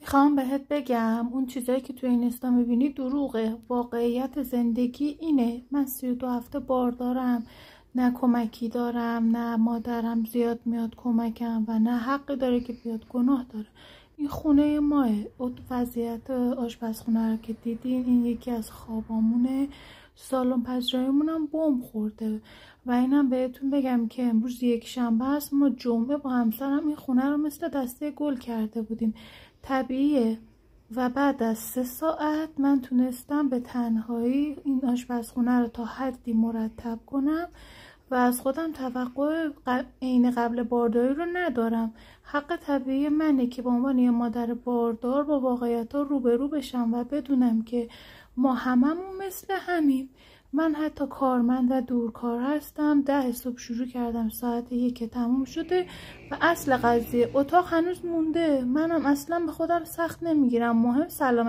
میخوام بهت بگم اون چیزایی که تو اینستا میبینی دروغه. واقعیت زندگی اینه. من 32 هفته باردارم، نه کمکی دارم، نه مادرم زیاد میاد کمکم و نه حقی داره که بیاد، گناه داره. این خونه ماه. وضعیت آشپزخونه رو که دیدین، این یکی از خوابامونه. سالن پذیراییمون هم بمب خورده. و اینم بهتون بگم که امروز یک شنبه است، ما جمعه با همسرم این خونه رو مثل دسته گل کرده بودیم. طبیعیه. و بعد از 3 ساعت من تونستم به تنهایی این آشپزخونه رو تا حدی مرتب کنم و از خودم توقع عین قبل بارداری رو ندارم. حق طبیعی منه که به عنوان یه مادر باردار با واقعیت ها روبرو بشم و بدونم که ما هممون مثل همیم. من حتی کارمند و دورکار هستم. 10 صبح شروع کردم، ساعت 1 تموم شده و اصل قضیه اتاق هنوز مونده. منم اصلا به خودم سخت نمیگیرم. مهم سلامت